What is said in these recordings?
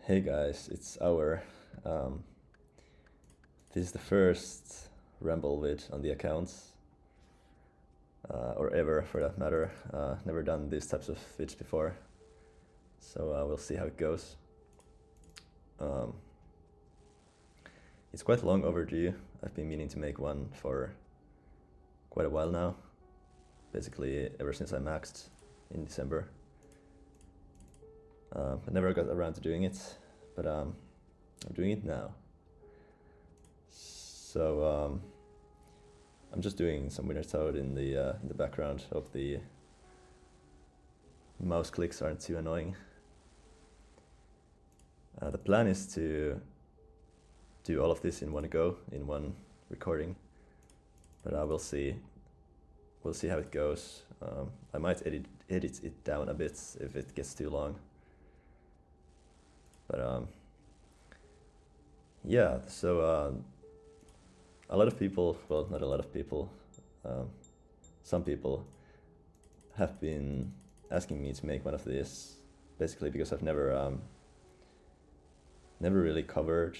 Hey guys, it's Auer. Um, this is the first Ramble vid on the account, or ever for that matter. Never done these types of vids before, so we'll see how it goes. Um, it's quite long overdue. I've been meaning to make one for quite a while now, basically ever since I maxed in December. I never got around to doing it, but I'm doing it now. So I'm just doing some Winter Toad in the background. Hope the mouse clicks aren't too annoying. The plan is to do all of this in one go, in one recording, but we'll see. We'll see how it goes. I might edit it down a bit if it gets too long. But yeah, so a lot of people, well, not a lot of people, some people have been asking me to make one of these, basically because I've never really covered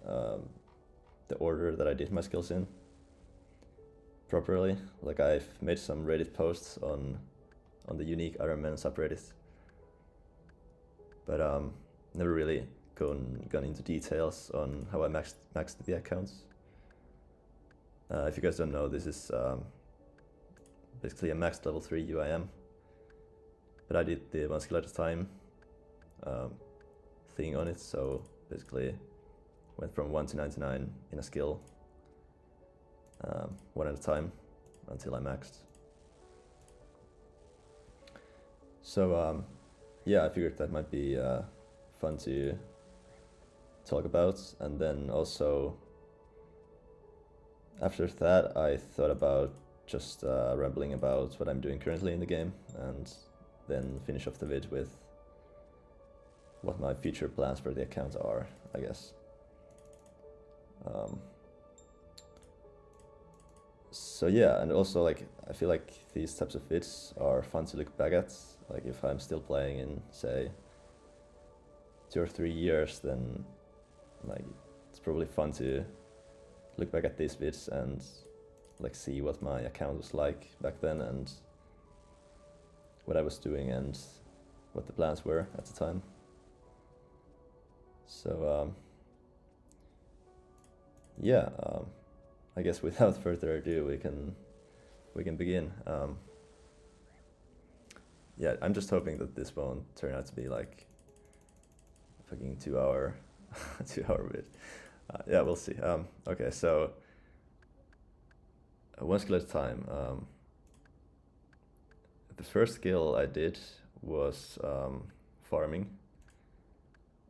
the order that I did my skills in properly. Like, I've made some Reddit posts on the unique Iron Man subreddit, but never really gone into details on how I maxed the accounts. If you guys don't know, this is basically a maxed level 3 UIM, but I did the one skill at a time thing on it, so basically went from 1 to 99 in a skill, one at a time until I maxed. So yeah, I figured that might be fun to talk about, and then also after that I thought about just rambling about what I'm doing currently in the game, and then finish off the vid with what my future plans for the account are, I guess. So yeah, and also, like, I feel like these types of vids are fun to look back at. Like, if I'm still playing in, say, 2 or 3 years, then like it's probably fun to look back at these vids and like see what my account was like back then, and what I was doing, and what the plans were at the time. So yeah, I guess without further ado, we can begin. Yeah, I'm just hoping that this won't turn out to be like a fucking 2 hour 2 hour vid. Yeah, we'll see. Okay, so one skill at a time. The first skill I did was farming.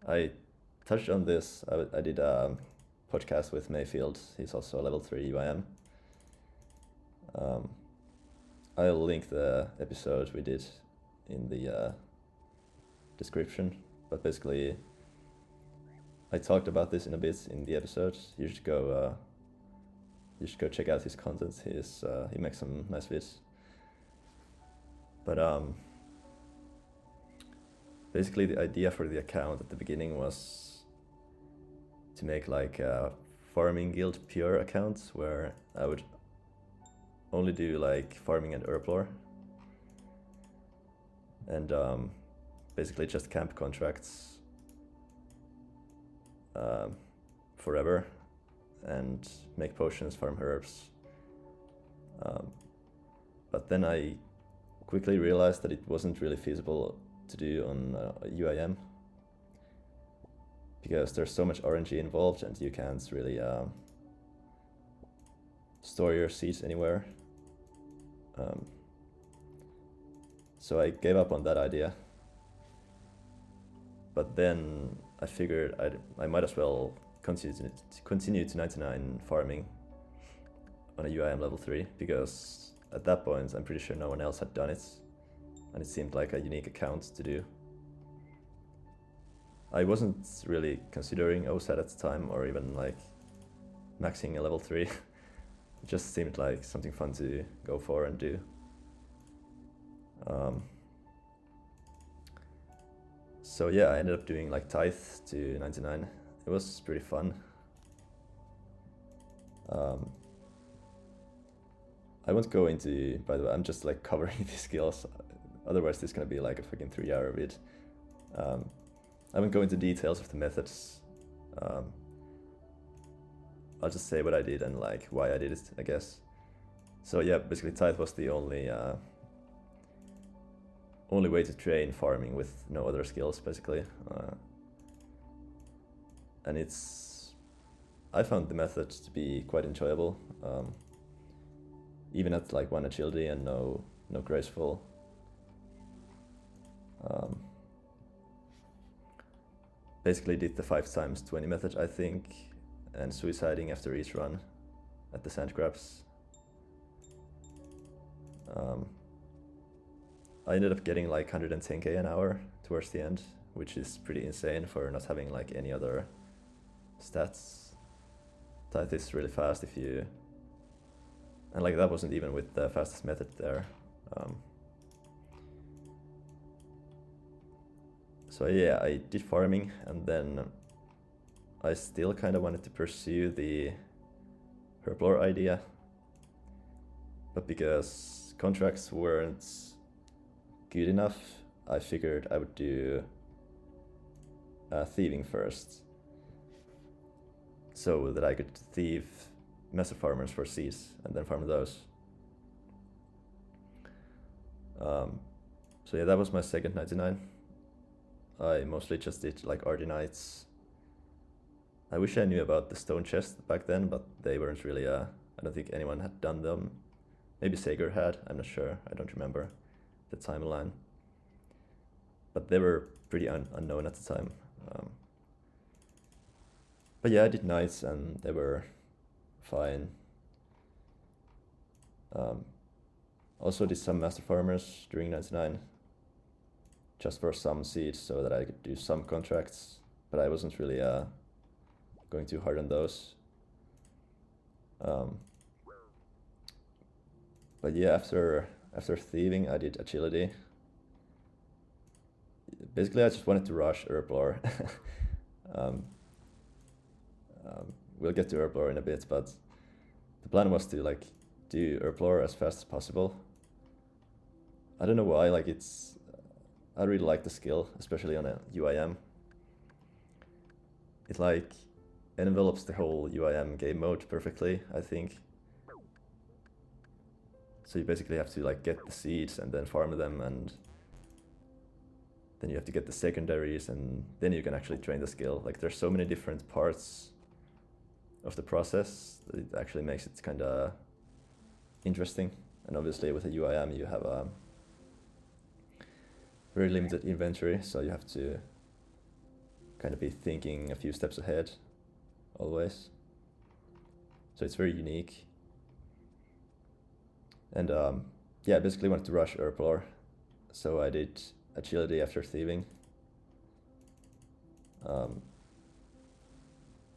I touched on this. I did a podcast with Mayfield. He's also a level 3 UIM. I'll link the episode we did in the description, but basically I talked about this in a bit in the episode. You should go check out his content. He makes some nice vids. But basically the idea for the account at the beginning was to make like a farming guild pure account where I would only do like farming and herb lore, and basically just camp contracts forever and make potions, farm herbs. But then I quickly realized that it wasn't really feasible to do on UIM, because there's so much RNG involved and you can't really store your seeds anywhere. So I gave up on that idea. But then I figured I might as well continue to 99 farming on a UIM level 3, because at that point I'm pretty sure no one else had done it, and it seemed like a unique account to do. I wasn't really considering OSAT at the time, or even like maxing a level 3. It just seemed like something fun to go for and do. So yeah, I ended up doing like tithe to 99. It was pretty fun. I won't go into, by the way, I'm just like covering these skills. Otherwise this is gonna be like a fucking 3-hour vid. I won't go into details of the methods. I'll just say what I did and like why I did it, I guess. So yeah, basically tithe was the only way to train farming with no other skills, basically. And I found the method to be quite enjoyable, even at like 1 agility and no graceful. Basically did the 5x20 method, I think, and suiciding after each run at the sand grabs. I ended up getting like 110k an hour towards the end, which is pretty insane for not having like any other stats. Tithe is really fast if you... And like that wasn't even with the fastest method there. So yeah, I did farming, and then I still kind of wanted to pursue the herblore idea, but because contracts weren't good enough, I figured I would do thieving first, so that I could thieve massive farmers for seeds and then farm those. So yeah, that was my second 99. I mostly just did like RD Knights. I wish I knew about the stone chest back then, but they weren't really, I don't think anyone had done them. Maybe Sager had, I'm not sure, I don't remember the timeline. But they were pretty unknown at the time. But yeah, I did Knights and they were fine. Also did some Master Farmers during 99, just for some seeds so that I could do some contracts, but I wasn't really going too hard on those. But yeah, after thieving, I did agility. Basically, I just wanted to rush herblore. We'll get to herblore in a bit, but the plan was to like do herblore as fast as possible. I don't know why, like I really like the skill, especially on a UIM. It like envelops the whole UIM game mode perfectly, I think. So you basically have to like get the seeds and then farm them, and then you have to get the secondaries, and then you can actually train the skill. Like there's so many different parts of the process that it actually makes it kind of interesting. And obviously with a UIM you have a very limited inventory, so you have to kind of be thinking a few steps ahead always. So it's very unique. And yeah, I basically wanted to rush herblore, so I did agility after thieving.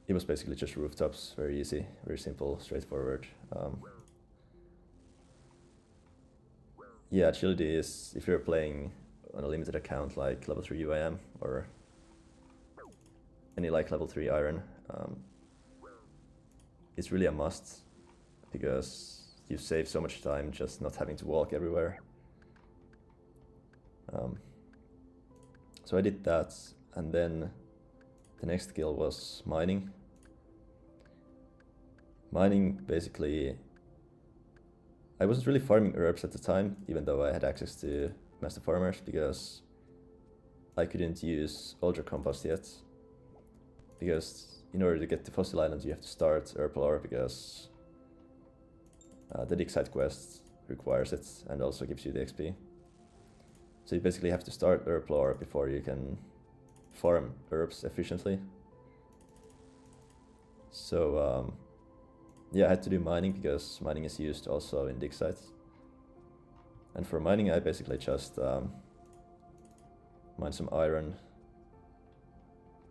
It was basically just rooftops, very easy, very simple, straightforward. Yeah, agility is if you're playing on a limited account like level 3 UIM or any like level 3 iron, it's really a must, because you save so much time just not having to walk everywhere. So I did that, and then the next skill was mining. Mining, basically, I wasn't really farming herbs at the time, even though I had access to Master Farmers, because I couldn't use Ultra Compost yet. Because in order to get to Fossil Island, you have to start herblore, because the dig site quest requires it and also gives you the XP. So you basically have to start herblore before you can farm herbs efficiently. So yeah, I had to do mining because mining is used also in dig sites. And for mining, I basically just mine some iron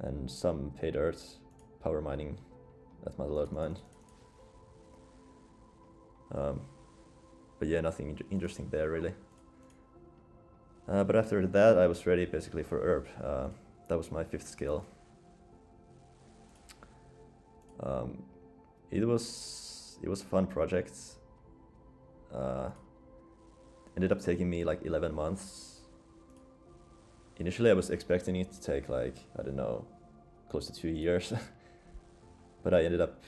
and some pay dirt, power mining at my load mine. But yeah, nothing interesting there really. But after that, I was ready basically for herb. That was my 5th skill. It was a fun project. Ended up taking me like 11 months. Initially, I was expecting it to take like, I don't know, close to 2 years. But I ended up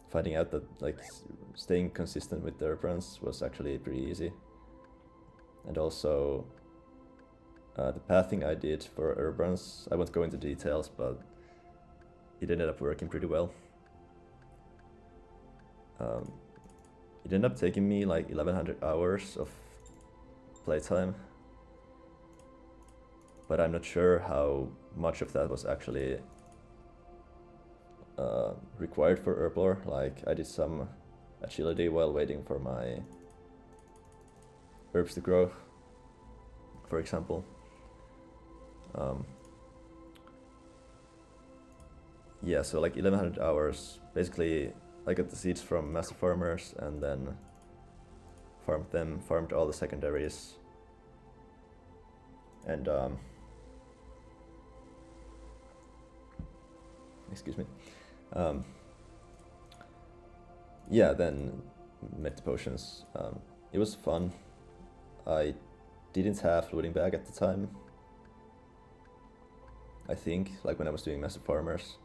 finding out that like staying consistent with the herb runs was actually pretty easy. And also the pathing I did for herb runs, I won't go into details, but it ended up working pretty well. It ended up taking me like 1100 hours of playtime, but I'm not sure how much of that was actually required for herblore. Like I did some agility while waiting for my herbs to grow, for example. Yeah, so like 1100 hours, basically I got the seeds from master farmers and then farmed them, farmed all the secondaries, and excuse me. Yeah, then met the potions. It was fun. I didn't have looting bag at the time. I think, like when I was doing master farmers,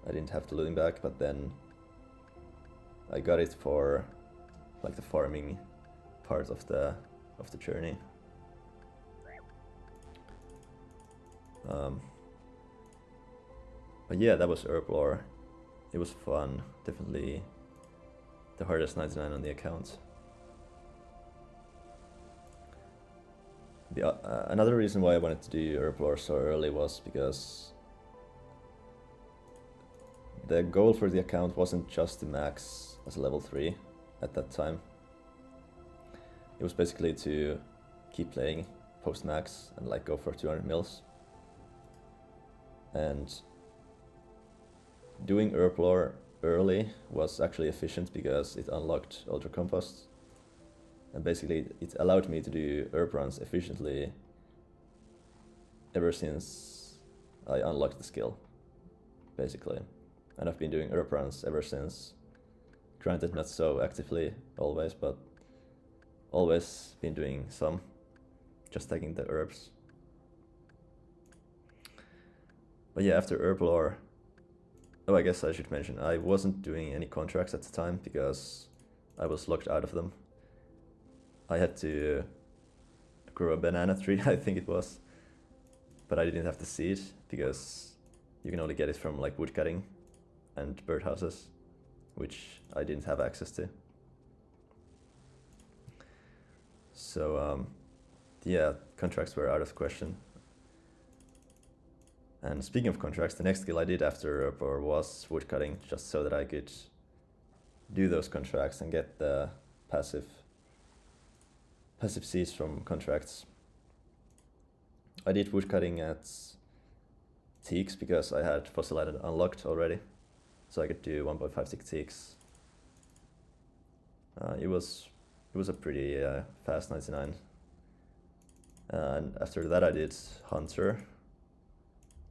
I didn't have the looting bag, but then I got it for like the farming part of the journey. But yeah, that was herblore. It was fun. Definitely the hardest 99 on the account. Another reason why I wanted to do herblore so early was because the goal for the account wasn't just to max as a level 3 at that time. It was basically to keep playing post max and like go for 200 mils. And doing herblore early was actually efficient because it unlocked ultra compost, and basically it allowed me to do herb runs efficiently ever since I unlocked the skill, basically. And I've been doing herb runs ever since. Granted, not so actively always, but always been doing some, just taking the herbs. But yeah, after herblore, oh, I guess I should mention, I wasn't doing any contracts at the time because I was locked out of them. I had to grow a banana tree, I think it was, but I didn't have the seed because you can only get it from like woodcutting and birdhouses, which I didn't have access to. So yeah, contracts were out of the question. And speaking of contracts, the next skill I did after herblore was woodcutting, just so that I could do those contracts and get the passive seeds from contracts. I did woodcutting at teaks because I had fossil island unlocked already, so I could do 1.56 teaks. It was a pretty fast 99. And after that I did hunter.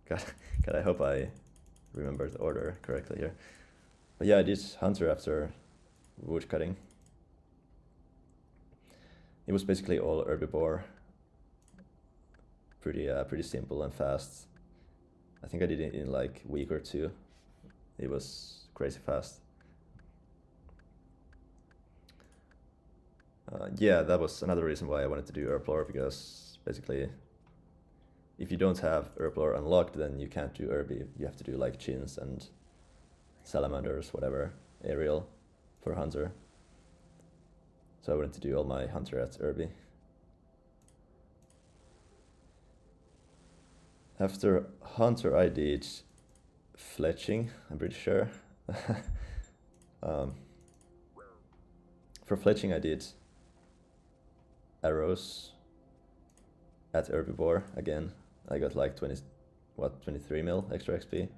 God, I hope I remember the order correctly here. But yeah, I did hunter after woodcutting. It was basically all herbivore. Pretty simple and fast. I think I did it in like a week or two. It was crazy fast. Yeah, that was another reason why I wanted to do herblore, because basically if you don't have herblore unlocked, then you can't do herby. You have to do like chins and salamanders, whatever, aerial for hunter. So I wanted to do all my hunter at herby. After hunter I did fletching, I'm pretty sure. For fletching I did arrows at herbivore again. I got like 23 mil extra XP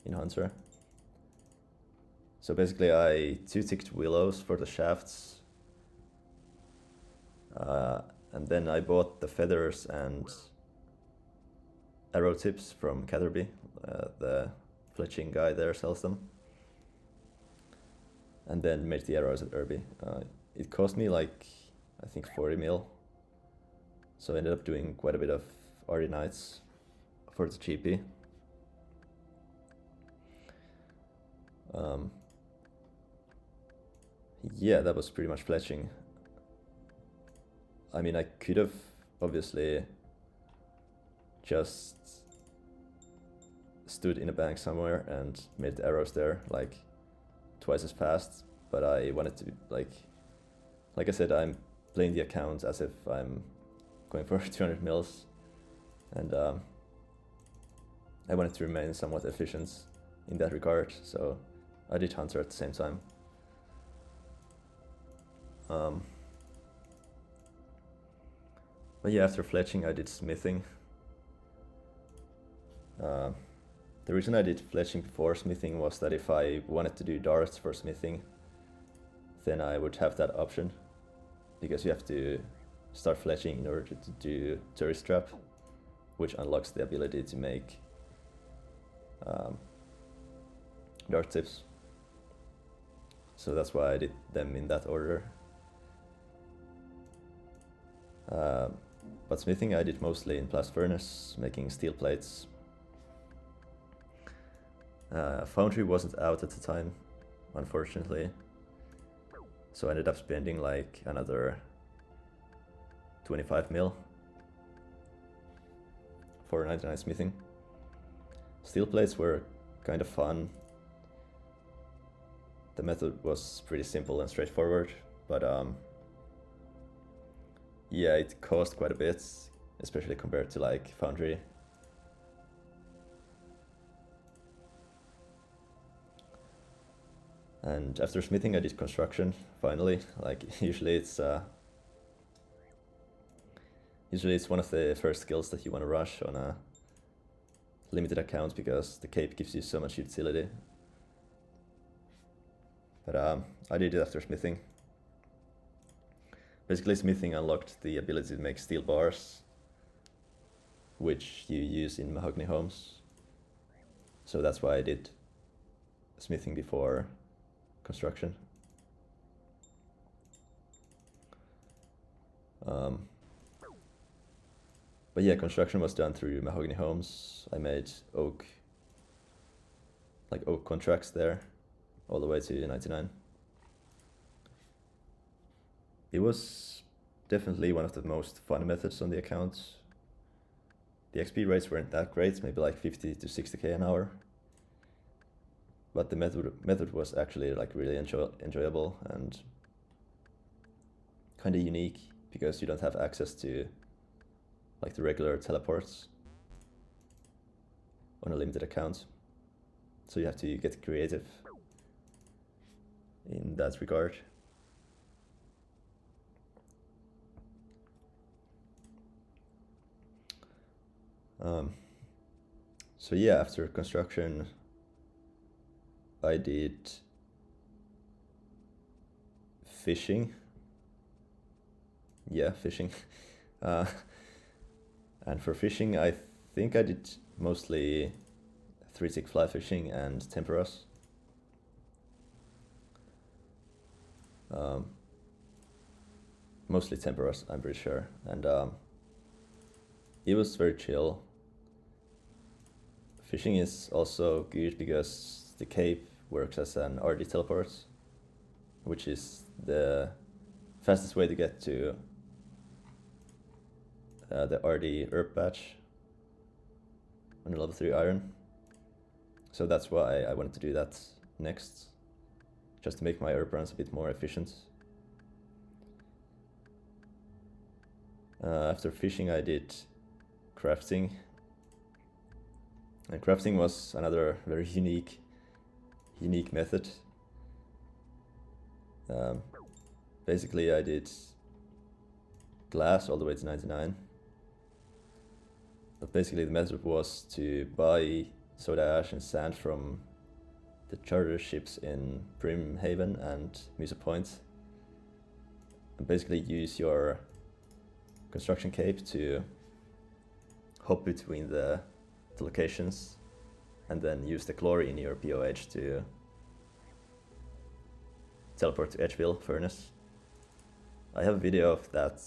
in hunter. So basically I 2-ticked willows for the shafts, And then I bought the feathers and arrow tips from Catherby. The fletching guy there sells them. And then made the arrows at Irby. It cost me like, I think 40 mil. So I ended up doing quite a bit of RD nights for the GP. Yeah, that was pretty much fletching. I mean, I could have obviously just stood in a bank somewhere and made the arrows there like twice as fast, but I wanted to like I said, I'm playing the account as if I'm going for 200 mils, and I wanted to remain somewhat efficient in that regard, so I did Hunter at the same time. But yeah, after fletching I did smithing. The reason I did fletching before smithing was that if I wanted to do darts for smithing, then I would have that option, because you have to start fletching in order to do tourist trap, which unlocks the ability to make dart tips. So that's why I did them in that order. But smithing I did mostly in blast furnace, making steel plates. Foundry wasn't out at the time, unfortunately, so I ended up spending like another 25 mil for 99 smithing. Steel plates were kind of fun. The method was pretty simple and straightforward, but yeah, it cost quite a bit, especially compared to like Foundry. And after smithing I did construction, finally. Like usually it's one of the first skills that you want to rush on a limited account, because the cape gives you so much utility. But I did it after smithing. Basically smithing unlocked the ability to make steel bars, which you use in mahogany homes. So that's why I did smithing before construction. But yeah, construction was done through mahogany homes. I made oak contracts there all the way to 99. It was definitely one of the most fun methods on the account. The XP rates weren't that great, maybe like 50 to 60k an hour. But the method was actually like really enjoyable and kind of unique, because you don't have access to like the regular teleports on a limited account. So you have to get creative in that regard. So yeah, after construction I did fishing. Yeah, fishing. And for fishing I think I did mostly 3-tick fly fishing and temperas. Mostly temperas, I'm pretty sure, and it was very chill. Fishing is also good because the cape works as an RD teleport, which is the fastest way to get to the RD herb patch on a level 3 iron. So that's why I wanted to do that next, just to make my herb runs a bit more efficient. After fishing I did crafting, and crafting was another very unique method. Basically I did glass all the way to 99, but basically the method was to buy soda ash and sand from the charter ships in Brimhaven and Musa Point, and basically use your construction cape to hop between the locations, and then use the glory in your POH to teleport to Edgeville Furnace. I have a video of that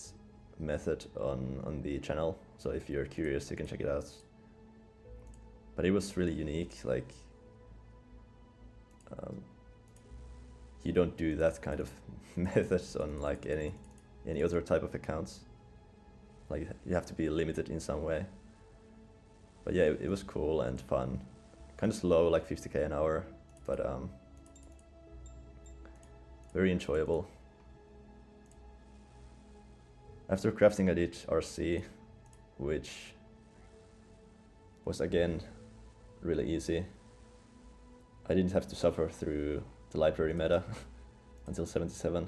method on the channel, so if you're curious you can check it out. But it was really unique, like you don't do that kind of methods on like any other type of accounts. Like you have to be limited in some way. But yeah, it was cool and fun. Kind of slow, like 50k an hour, but very enjoyable. After crafting I did RC, which was again really easy. I didn't have to suffer through the library meta until 77,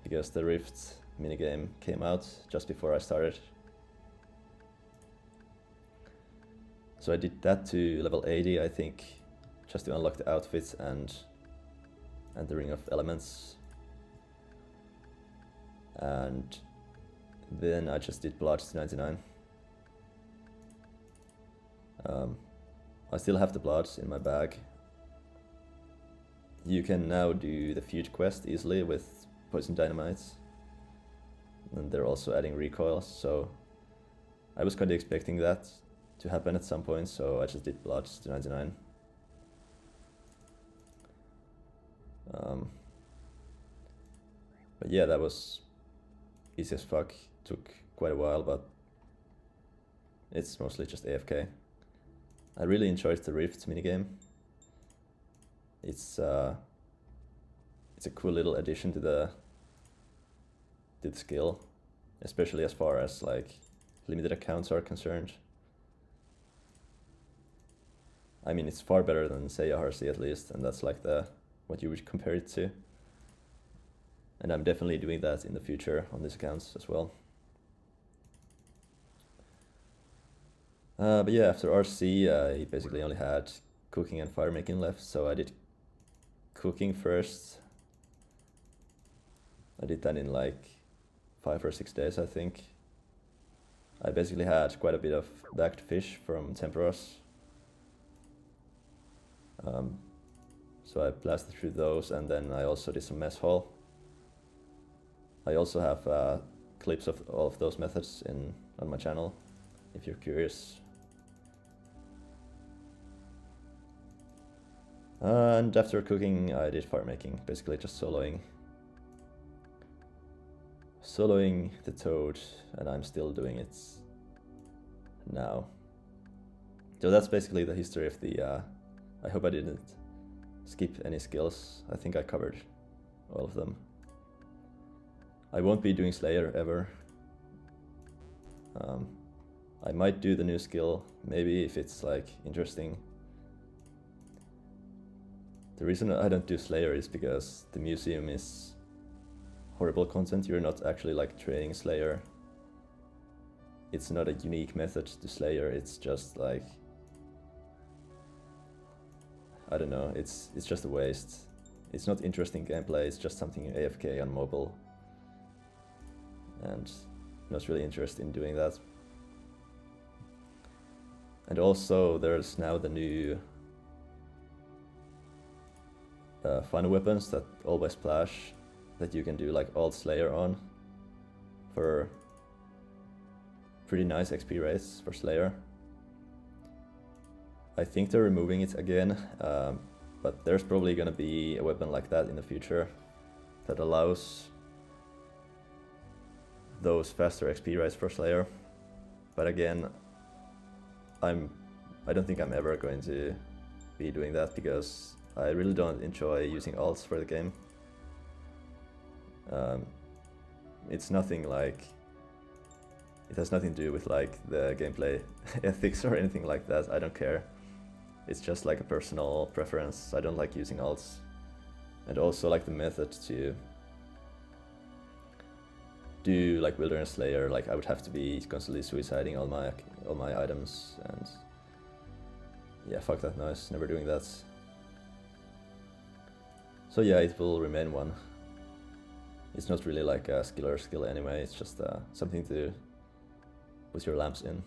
because the Rift minigame came out just before I started. So I did that to level 80, I think, just to unlock the outfits and the Ring of Elements. And then I just did Bloods to 99. I still have the Bloods in my bag. You can now do the Feud quest easily with Poison Dynamites. And they're also adding recoils, so I was kind of expecting that to happen at some point, so I just did Bloods to 99. But yeah, that was easy as fuck. Took quite a while, but it's mostly just AFK. I really enjoyed the Rift minigame. It's a cool little addition to the skill, especially as far as like limited accounts are concerned. I mean, it's far better than say a RC at least, and that's like what you would compare it to. And I'm definitely doing that in the future on these accounts as well. But yeah, after RC, I basically only had cooking and fire making left, so I did cooking first. I did that in like 5 or 6 days, I think. I basically had quite a bit of bagged fish from Temperos. So I blasted through those, and then I also did some mess hall. I also have clips of all of those methods on my channel, if you're curious. And after cooking, I did fire making, basically just soloing the toad, and I'm still doing it now. So that's basically the history of the. I hope I didn't skip any skills. I think I covered all of them. I won't be doing Slayer ever. I might do the new skill, maybe if it's like interesting. The reason I don't do Slayer is because the museum is horrible content. You're not actually like training Slayer. It's not a unique method to Slayer, it's just like, I don't know, it's just a waste. It's not interesting gameplay, it's just something AFK on mobile. And not really interested in doing that. And also there's now the new fun weapons that always splash, that you can do like alt Slayer on for pretty nice XP rates for Slayer. I think they're removing it again, but there's probably gonna be a weapon like that in the future that allows those faster XP rates for Slayer. But again, I don't think I'm ever going to be doing that, because I really don't enjoy using alts for the game. It's nothing like, it has nothing to do with like the gameplay ethics or anything like that. I don't care. It's just like a personal preference. I don't like using alts. And also like the method to do like Wilderness Slayer, like I would have to be constantly suiciding all my items, and yeah, fuck that noise, never doing that. So yeah, it will remain one. It's not really like a skill anyway, it's just something to put your lamps in.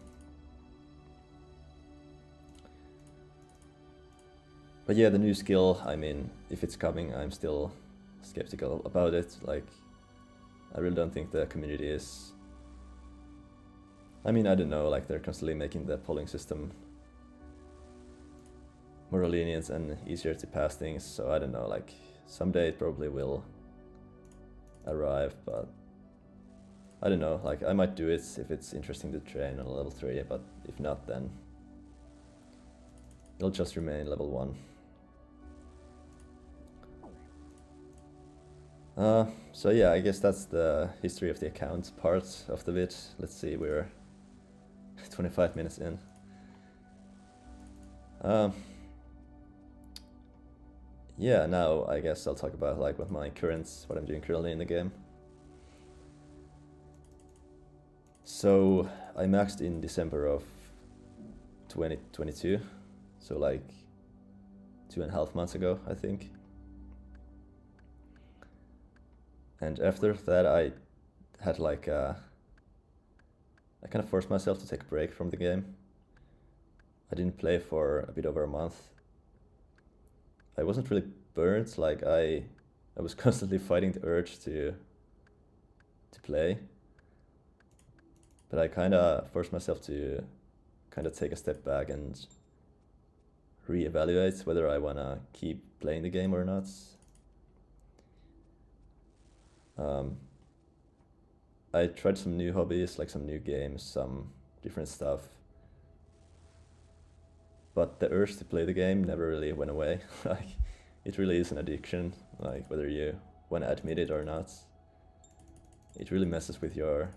But yeah, the new skill, I mean, if it's coming, I'm still skeptical about it. Like, I really don't think the community is... I mean, I don't know, like they're constantly making the polling system more lenient and easier to pass things, so I don't know, like someday it probably will arrive, but I don't know, like I might do it if it's interesting to train on a level 3, but if not, then it'll just remain level 1. So yeah, I guess that's the history of the account part of the vid. Let's see, we're 25 minutes in. Yeah, now I guess I'll talk about like what I'm doing currently in the game. So I maxed in December of 2022, so like 2.5 months ago, I think. And after that I had like I kind of forced myself to take a break from the game. I didn't play for a bit over a month. I wasn't really burnt, like I was constantly fighting the urge to play. But I kind of forced myself to kind of take a step back and reevaluate whether I want to keep playing the game or not. I tried some new hobbies, like some new games, some different stuff. But the urge to play the game never really went away. Like, it really is an addiction, like whether you want to admit it or not. It really messes with your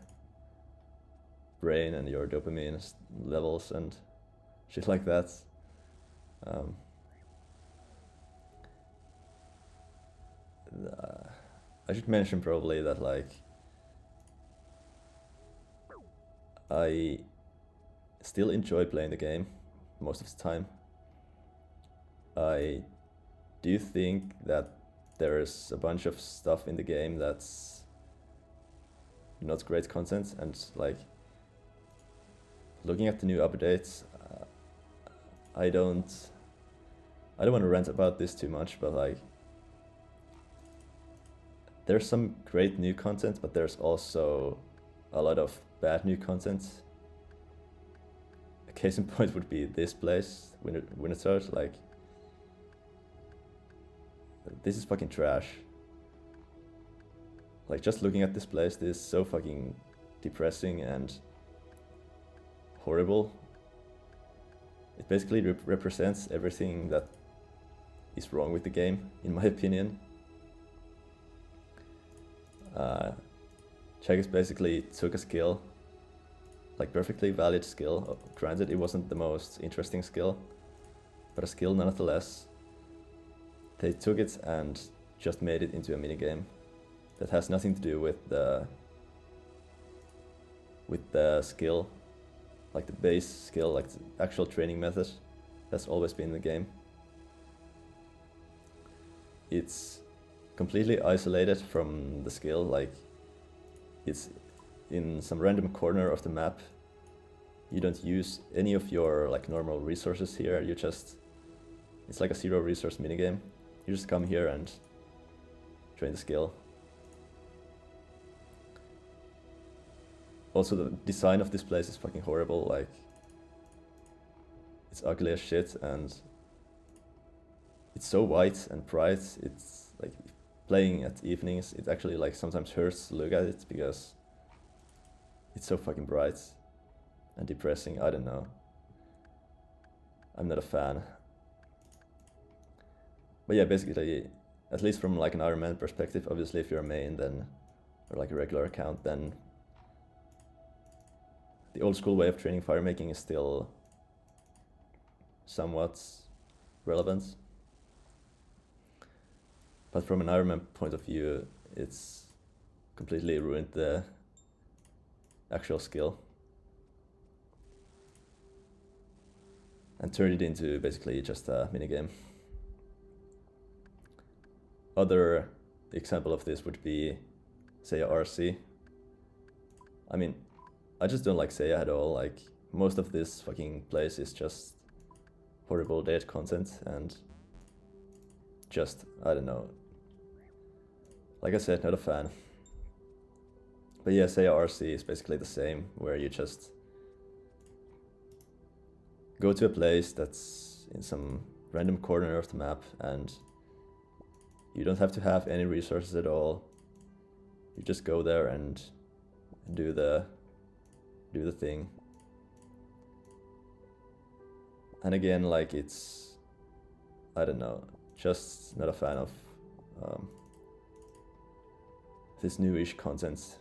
brain and your dopamine levels and shit like that. I should mention probably that like I still enjoy playing the game most of the time. I do think that there's a bunch of stuff in the game that's not great content, and like looking at the new updates, I don't want to rant about this too much, but like there's some great new content, but there's also a lot of bad new content. A case in point would be this place, Winterthur. Like, this is fucking trash. Like, just looking at this place, this is so fucking depressing and horrible. It basically represents everything that is wrong with the game, in my opinion. Checkers basically took a skill, like perfectly valid skill. Granted, it wasn't the most interesting skill, but a skill nonetheless. They took it and just made it into a minigame that has nothing to do with the skill, like the base skill, like the actual training method that's always been in the game. It's completely isolated from the skill, like it's in some random corner of the map. You don't use any of your like normal resources here, it's like a zero resource minigame. You just come here and train the skill. Also, the design of this place is fucking horrible, like it's ugly as shit and it's so white and bright. It's like playing at evenings, it actually like sometimes hurts to look at it because it's so fucking bright and depressing. I don't know. I'm not a fan. But yeah, basically, at least from like an Iron Man perspective, obviously if you're a main then, or like a regular account, then the old school way of training fire making is still somewhat relevant. But from an Iron Man point of view, it's completely ruined the actual skill and turned it into basically just a minigame. Other example of this would be Seiya RC. I mean, I just don't like Seiya at all. Like, most of this fucking place is just horrible date content and just, I don't know. Like I said, not a fan. But yeah, Seiya RC is basically the same, where you just go to a place that's in some random corner of the map and you don't have to have any resources at all. You just go there and do the thing. And again, like, it's, I don't know, just not a fan of this newish content.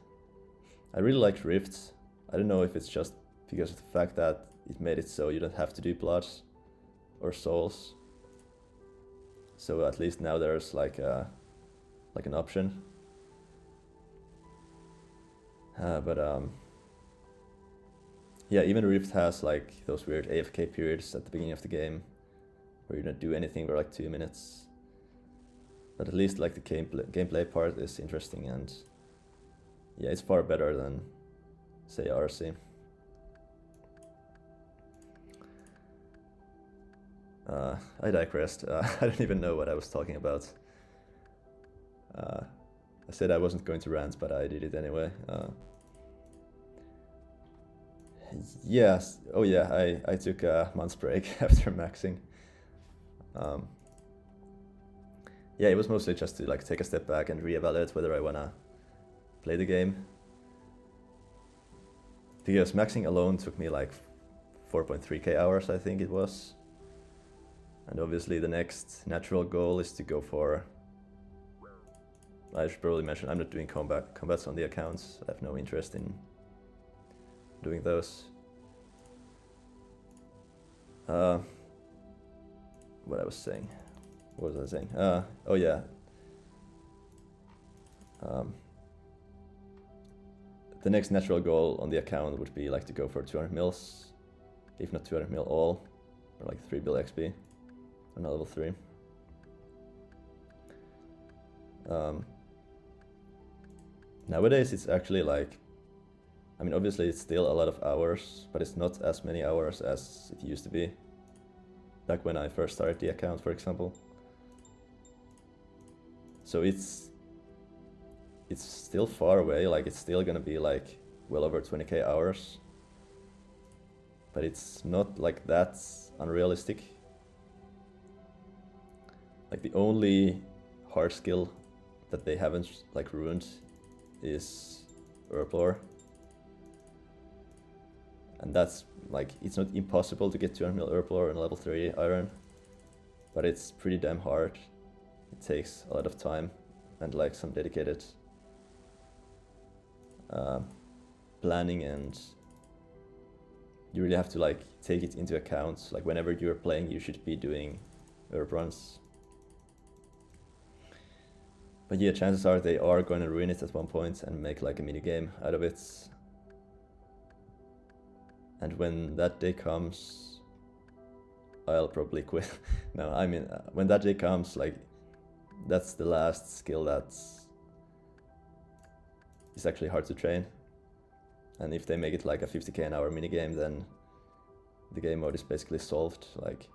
I really liked Rift. I don't know if it's just because of the fact that it made it so you don't have to do blood or souls. So at least now there's like an option. Yeah, even Rift has like those weird AFK periods at the beginning of the game where you don't do anything for like 2 minutes. But at least like the gameplay part is interesting, and yeah, it's far better than, say, RC. I digressed. I don't even know what I was talking about. I said I wasn't going to rant, but I did it anyway. Yes. Oh yeah, I took a month's break after maxing. Yeah, it was mostly just to like take a step back and reevaluate whether I wanna play the game. Because maxing alone took me like 4.3k hours, I think it was. And obviously the next natural goal is to go for, I should probably mention, I'm not doing combats on the accounts. I have no interest in doing those. What I was saying. What was I saying? Oh yeah. The next natural goal on the account would be like to go for 200 mils, if not 200 mil all, or like 3 bill XP on level 3. Nowadays it's actually like, I mean, obviously it's still a lot of hours, but it's not as many hours as it used to be. Like when I first started the account, for example. So it's still far away, like it's still gonna be like well over 20k hours. But it's not like that unrealistic. Like the only hard skill that they haven't like ruined is Herblore. And that's like, it's not impossible to get 200 mil Herblore and level 3 iron, but it's pretty damn hard. It takes a lot of time and like some dedicated planning, and you really have to like take it into account. Like whenever you're playing, you should be doing herb runs. But yeah, chances are they are going to ruin it at one point and make like a mini game out of it. And when that day comes, I'll probably quit. No, I mean, when that day comes, like, that's the last skill that's is actually hard to train. And if they make it like a 50k an hour minigame, then the game mode is basically solved. Like,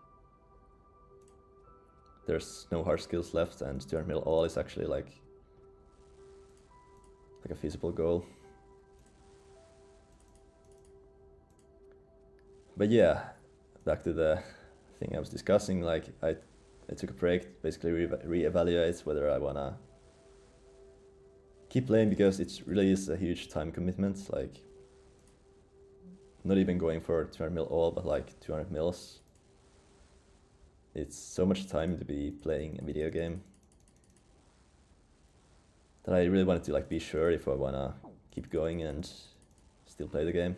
there's no hard skills left, and 200 mil all is actually like a feasible goal. But yeah, back to the thing I was discussing. Like, I took a break, basically re-evaluate whether I wanna keep playing, because it really is a huge time commitment. Like, not even going for 200 mil all, but like 200 mils. It's so much time to be playing a video game that I really wanted to like be sure if I wanna keep going and still play the game.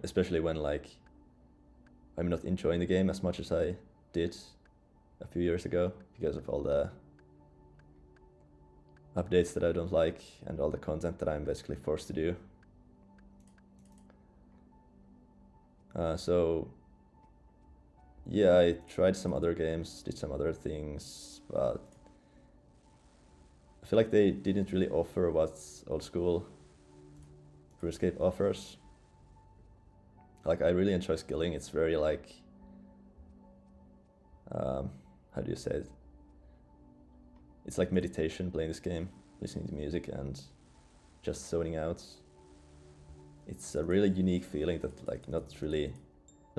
Especially when like I'm not enjoying the game as much as I did a few years ago because of all the updates that I don't like and all the content that I'm basically forced to do. So yeah, I tried some other games, did some other things, but feel like they didn't really offer what old school RuneScape offers. Like, I really enjoy skilling. It's very like, how do you say it? It's like meditation playing this game, listening to music and just zoning out. It's a really unique feeling that like not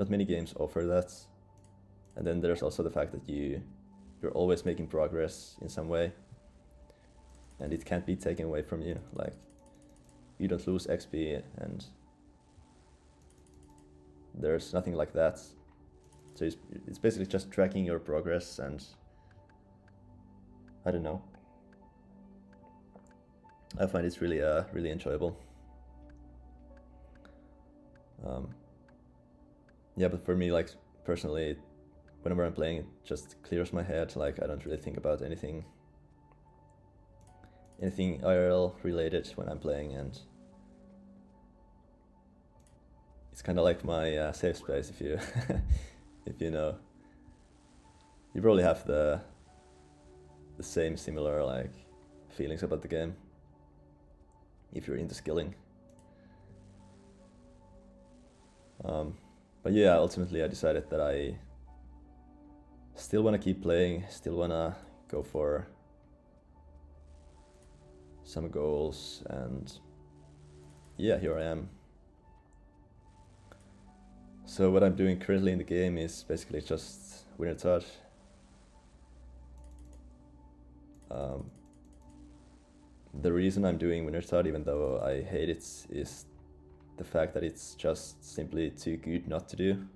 many games offer that. And then there's also the fact that you're always making progress in some way, and it can't be taken away from you. Like, you don't lose XP, and there's nothing like that. So it's basically just tracking your progress, and I don't know. I find it's really really enjoyable. Yeah, but for me, like personally, whenever I'm playing, it just clears my head. Like, I don't really think about anything IRL related when I'm playing, and it's kind of like my safe space. If you if you know, you probably have the same similar like feelings about the game if you're into skilling. But yeah, ultimately I decided that I still want to keep playing, still want to go for some goals, and yeah, here I am. So what I'm doing currently in the game is basically just winner touch. The reason I'm doing winner touch, even though I hate it, is the fact that it's just simply too good not to do.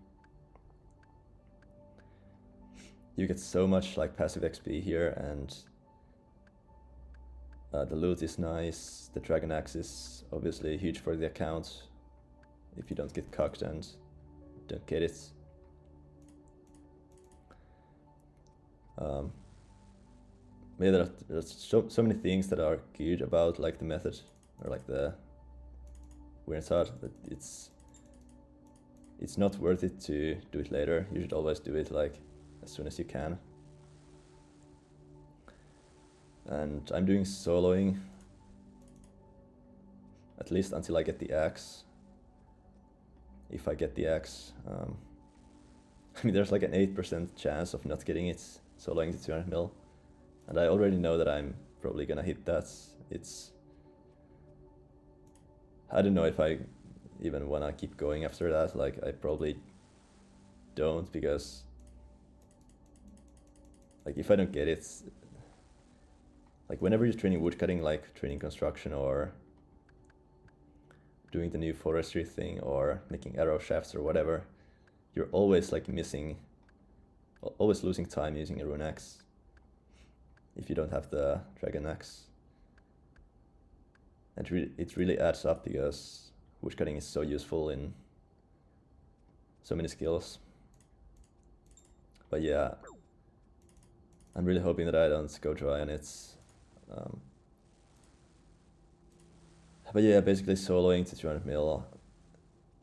You get so much like passive XP here, and the loot is nice. The Dragon Axe is obviously huge for the account if you don't get cucked and don't get it. Yeah, there's so many things that are good about like the method, or like the winner touch, that it's not worth it to do it later. You should always do it like as soon as you can. And I'm doing soloing, at least until I get the axe. If I get the axe, I mean, there's like an 8% chance of not getting it soloing to 200 mil, and I already know that I'm probably gonna hit that. I don't know if I even wanna keep going after that. Like, I probably don't, because like if I don't get it, like whenever you're training woodcutting, like training construction or doing the new forestry thing or making arrow shafts or whatever, you're always like always losing time using a rune axe if you don't have the dragon axe. And it really adds up, because woodcutting is so useful in so many skills. But yeah, I'm really hoping that I don't go dry on it. But yeah, basically soloing to 200 mil.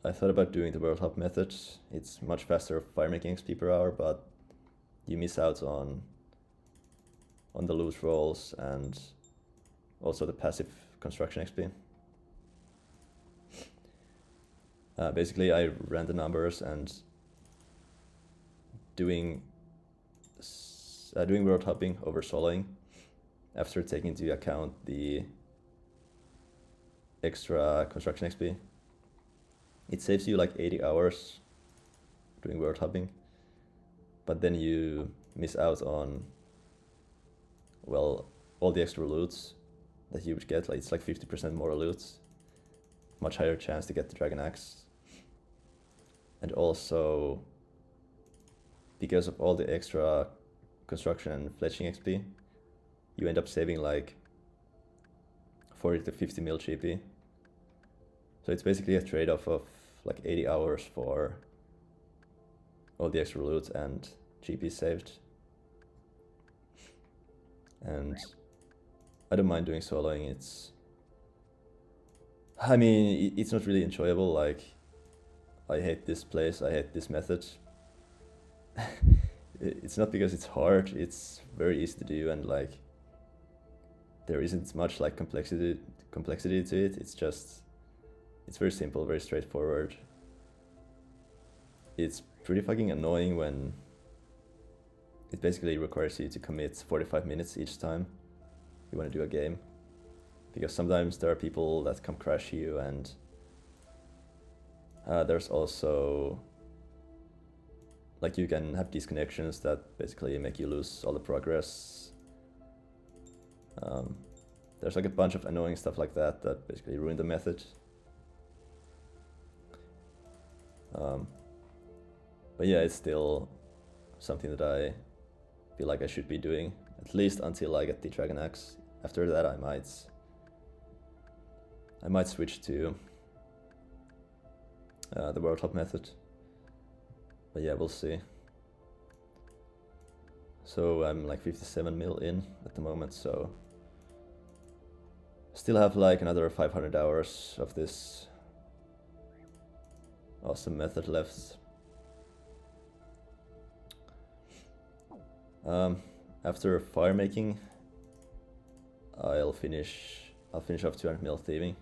I thought about doing the world hop method. It's much faster fire making XP per hour, but you miss out on the loot rolls and also the passive construction XP. Basically, I ran the numbers, and doing world hopping over soloing, after taking into account the extra construction XP, it saves you like 80 hours doing world hopping, but then you miss out on, well, all the extra loots that you would get. Like, it's like 50% more loot, much higher chance to get the dragon axe, and also because of all the extra construction and fletching XP, you end up saving like 40 to 50 mil GP. So it's basically a trade-off of like 80 hours for all the extra loot and GP saved. And I don't mind doing soloing. I mean, it's not really enjoyable. Like, I hate this place, I hate this method. It's not because it's hard, it's very easy to do, and like, there isn't much like complexity to it. It's very simple, very straightforward. It's pretty fucking annoying when it basically requires you to commit 45 minutes each time you want to do a game, because sometimes there are people that come crash you, and there's also like you can have these connections that basically make you lose all the progress. There's like a bunch of annoying stuff like that that basically ruin the method. But yeah, it's still something that I feel like I should be doing, at least until I get the Dragon Axe. After that I might switch to the World Top method. But yeah, we'll see. So I'm like 57 mil in at the moment, so still have like another 500 hours of this awesome method left. After fire making, I'll finish off 200 mil thieving.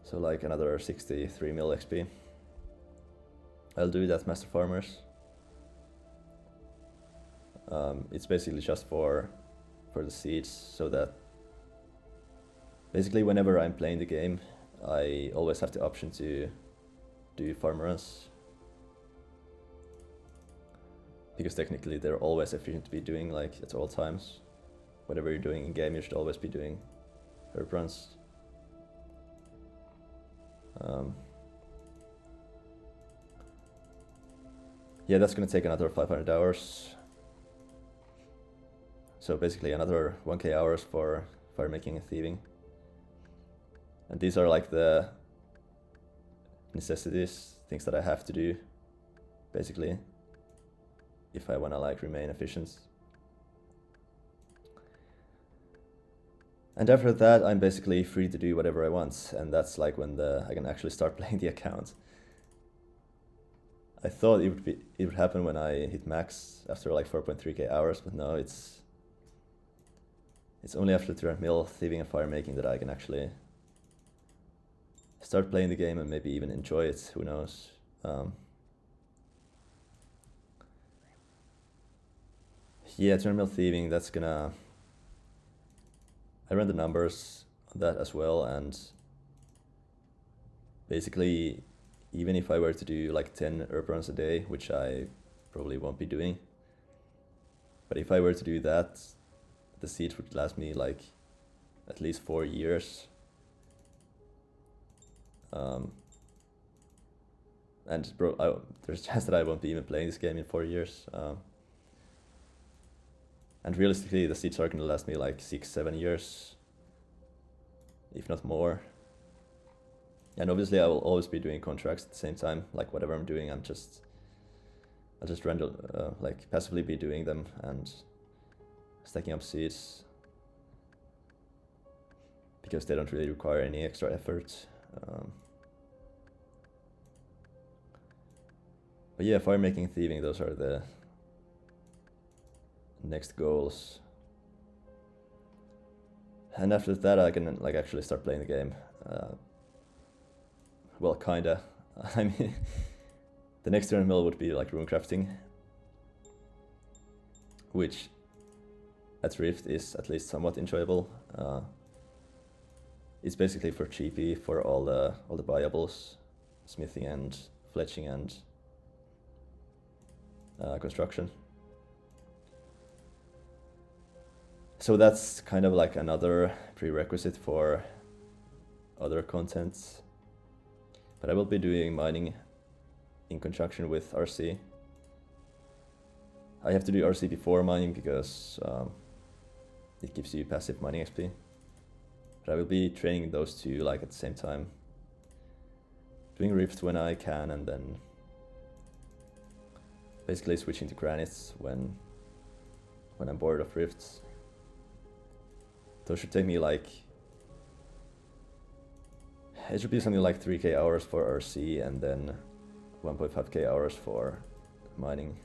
So like another 63 mil XP. I'll do that Master Farmers. It's basically just for the seeds, so that basically whenever I'm playing the game, I always have the option to do farm runs, because technically they're always efficient to be doing, like at all times. Whatever you're doing in game, you should always be doing herb runs. Yeah, that's gonna take another 500 hours. So basically another 1k hours for fire making and thieving. And these are like the necessities, things that I have to do, basically, if I wanna like remain efficient. And after that, I'm basically free to do whatever I want, and that's like when I can actually start playing the account. I thought it would happen when I hit max after like 4.3k hours, but no, it's only after 300 mil thieving and fire making that I can actually start playing the game and maybe even enjoy it. Who knows? Yeah, 300 mil thieving, that's gonna... I ran the numbers on that as well, and basically, even if I were to do like 10 herb runs a day, which I probably won't be doing, but if I were to do that, the seeds would last me like at least 4 years. And there's a chance that I won't be even playing this game in 4 years. And realistically, the seeds are going to last me like 6-7 years, if not more. And obviously I will always be doing contracts at the same time, like whatever I'm doing, I'll just like passively be doing them and stacking up seeds, because they don't really require any extra effort. But yeah, fire making and thieving, those are the next goals. And after that I can like actually start playing the game. Well, kinda. I mean, the next 200 mil would be like rune crafting, which at Rift is at least somewhat enjoyable. It's basically for cheapy for all the buyables, smithing and fletching and construction. So that's kind of like another prerequisite for other content. But I will be doing mining in conjunction with RC. I have to do RC before mining because it gives you passive mining XP. But I will be training those two like at the same time. Doing Rift when I can, and then basically switching to granites when I'm bored of Rifts. Those should take me like... It should be something like 3k hours for RC and then 1.5k hours for mining.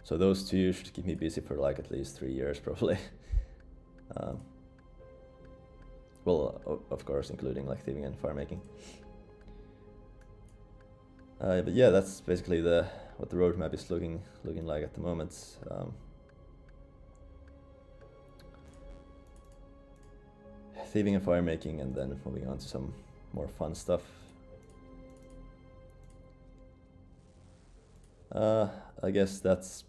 So those two should keep me busy for like at least 3 years probably. Well, of course, including like thieving and fire making. But yeah, that's basically what the roadmap is looking like at the moment. Thieving and fire making, and then moving on to some more fun stuff. I guess that's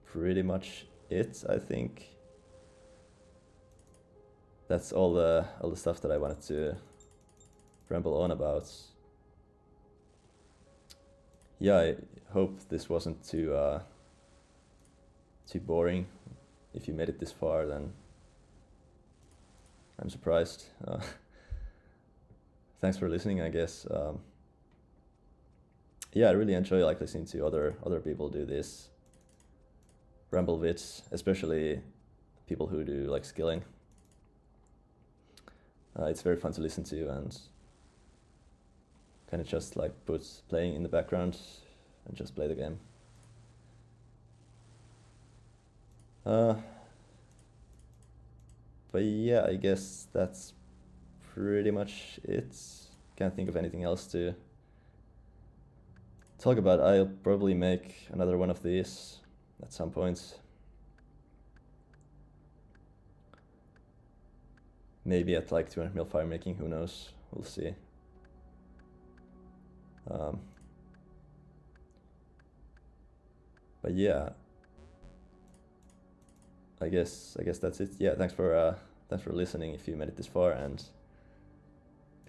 pretty much it, I think. That's all the stuff that I wanted to ramble on about. Yeah, I hope this wasn't too boring. If you made it this far, then I'm surprised. Thanks for listening, I guess. Yeah, I really enjoy like listening to other people do this Ramble vids, especially people who do like skilling. It's very fun to listen to and kind of just like put playing in the background and just play the game. But yeah, I guess that's pretty much it. Can't think of anything else to talk about. I'll probably make another one of these at some point. Maybe at like 200 mil fire making, who knows? We'll see. But yeah, I guess that's it. Yeah, thanks for listening if you made it this far, and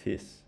peace.